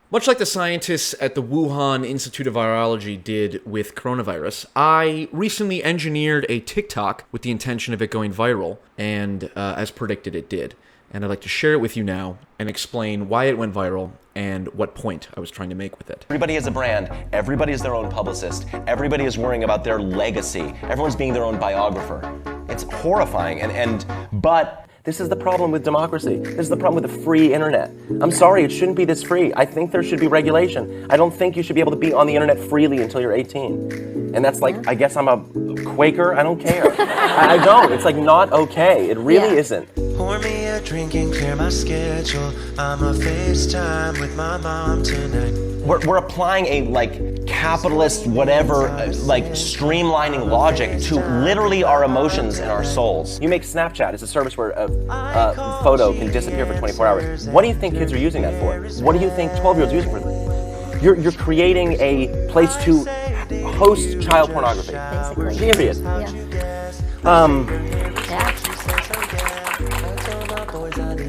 Much like the scientists at the Wuhan Institute of Virology did with coronavirus, I recently engineered a TikTok with the intention of it going viral, and as predicted, it did. And I'd like to share it with you now and explain why it went viral and what point I was trying to make with it. Everybody has a brand. Everybody is their own publicist. Everybody is worrying about their legacy. Everyone's being their own biographer. It's horrifying, but this is the problem with democracy. This is the problem with the free internet. I'm sorry, it shouldn't be this free. I think there should be regulation. I don't think you should be able to be on the internet freely until you're 18. And that's like, I guess I'm a Quaker, I don't care. I don't, it's like not okay. It really isn't. Pour me a drink and clear my schedule. I'm a FaceTime with my mom tonight. We're applying a capitalist whatever streamlining logic to literally our emotions and our souls. You make Snapchat. It's a service where a photo can disappear for 24 hours. What do you think kids are using that for? What do you think 12-year-olds are using for? You're creating a place to host child pornography. Basically. Period. Yeah.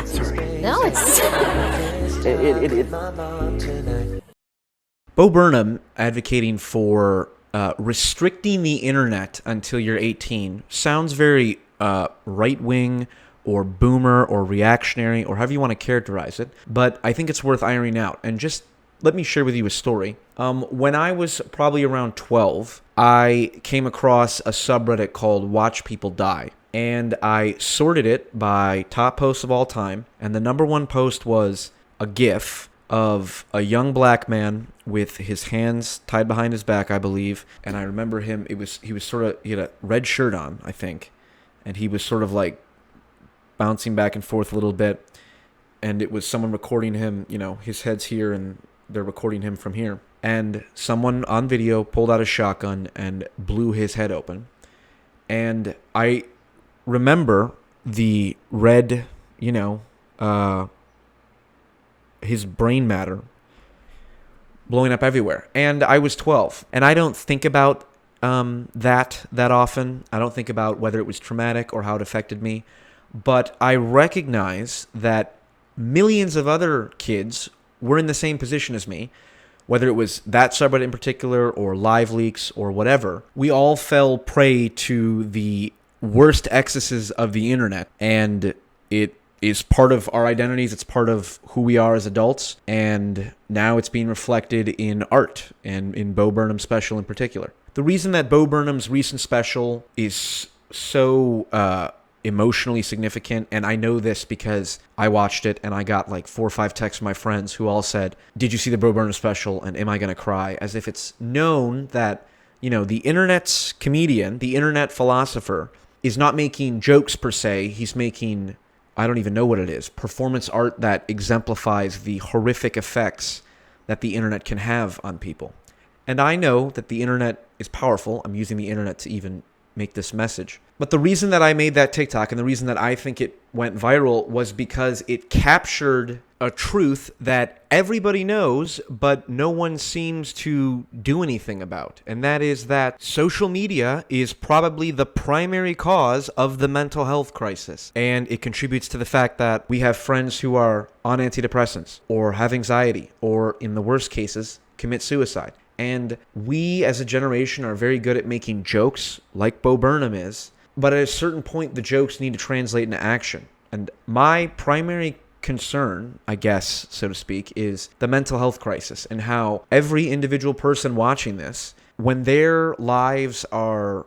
Sorry. No, it's... Bo Burnham advocating for restricting the internet until you're 18 sounds very right-wing or boomer or reactionary or however you want to characterize it, but I think it's worth ironing out. And just let me share with you a story. When I was probably around 12, I came across a subreddit called Watch People Die. And I sorted it by top posts of all time. And the number one post was a GIF of a young black man with his hands tied behind his back, I believe. And I remember him, he had a red shirt on, I think. And he was sort of like bouncing back and forth a little bit. And it was someone recording him, his head's here and they're recording him from here. And someone on video pulled out a shotgun and blew his head open. And I remember the red, his brain matter blowing up everywhere. And I was 12. And I don't think about that often. I don't think about whether it was traumatic or how it affected me. But I recognize that millions of other kids were in the same position as me, whether it was that subreddit in particular or live leaks or whatever. We all fell prey to the worst excesses of the internet, and it is part of our identities. It's part of who we are as adults, and now it's being reflected in art and in Bo Burnham's special in particular. The reason that Bo Burnham's recent special is so emotionally significant, and I know this because I watched it and I got like 4 or 5 texts from my friends who all said, "Did you see the Bo Burnham special, and am I going to cry?" As if it's known that, the internet's comedian, the internet philosopher, is not making jokes per se. He's making, I don't even know what it is, performance art that exemplifies the horrific effects that the internet can have on people. And I know that the internet is powerful. I'm using the internet to even make this message. But the reason that I made that TikTok and the reason that I think it went viral was because it captured a truth that everybody knows, but no one seems to do anything about. And that is that social media is probably the primary cause of the mental health crisis. And it contributes to the fact that we have friends who are on antidepressants or have anxiety or, in the worst cases, commit suicide. And we as a generation are very good at making jokes, like Bo Burnham is, but at a certain point, the jokes need to translate into action. And my primary concern, I guess, so to speak, is the mental health crisis and how every individual person watching this, when their lives are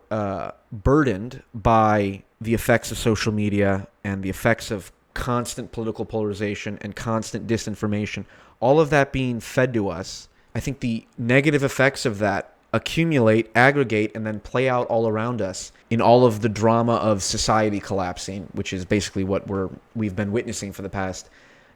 burdened by the effects of social media and the effects of constant political polarization and constant disinformation, all of that being fed to us, I think the negative effects of that accumulate, aggregate, and then play out all around us in all of the drama of society collapsing, which is basically what we've been witnessing for the past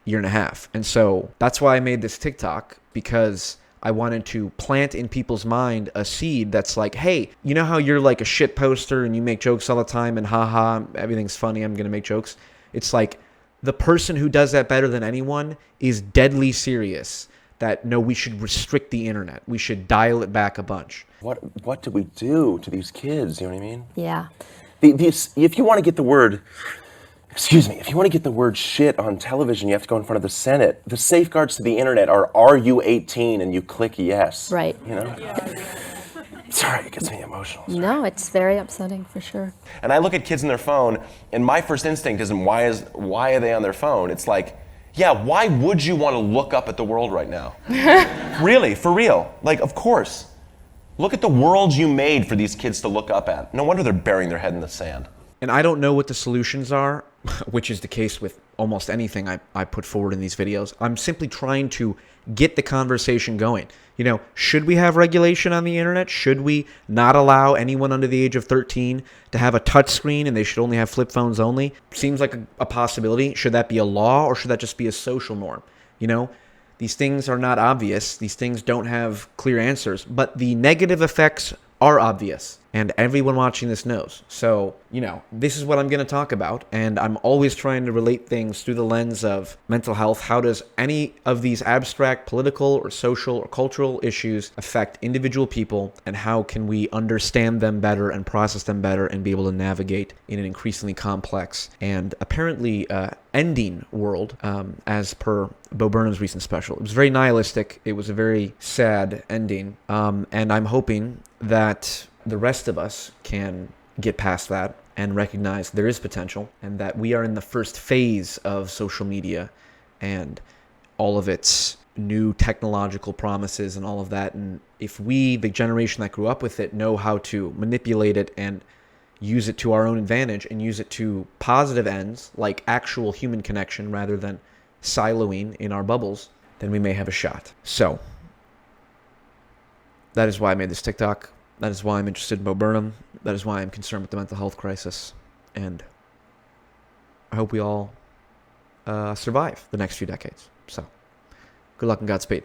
year and a half. And so that's why I made this TikTok, because I wanted to plant in people's mind a seed that's like, hey, you know how you're like a shit poster and you make jokes all the time and haha, everything's funny, I'm going to make jokes. It's like the person who does that better than anyone is deadly serious. That, no, we should restrict the internet. We should dial it back a bunch. What do we do to these kids? You know what I mean? Yeah. If you want to get the word Excuse me, if you want to get the word shit on television, you have to go in front of the Senate. The safeguards to the internet are you 18 and you click yes. Right. You know? Sorry, it gets me emotional. Sorry. No, it's very upsetting for sure. And I look at kids on their phone, and my first instinct isn't why are they on their phone? It's like, yeah, why would you want to look up at the world right now? Really, for real. Like, of course. Look at the world you made for these kids to look up at. No wonder they're burying their head in the sand. And I don't know what the solutions are, which is the case with almost anything I put forward in these videos. I'm simply trying to get the conversation going. You know, should we have regulation on the internet? Should we not allow anyone under the age of 13 to have a touch screen and they should only have flip phones only? Seems like a possibility. Should that be a law or should that just be a social norm? You know, these things are not obvious. These things don't have clear answers, but the negative effects are obvious, and everyone watching this knows. So, you know, this is what I'm going to talk about, and I'm always trying to relate things through the lens of mental health. How does any of these abstract political or social or cultural issues affect individual people, and how can we understand them better and process them better and be able to navigate in an increasingly complex and apparently ending world, as per Bo Burnham's recent special. It was very nihilistic. It was a very sad ending, and I'm hoping that the rest of us can get past that and recognize there is potential and that we are in the first phase of social media and all of its new technological promises and all of that. And if we, the generation that grew up with it, know how to manipulate it and use it to our own advantage and use it to positive ends like actual human connection rather than siloing in our bubbles, then we may have a shot. So that is why I made this TikTok. That is why I'm interested in Bo Burnham. That is why I'm concerned with the mental health crisis. And I hope we all survive the next few decades. So good luck and Godspeed.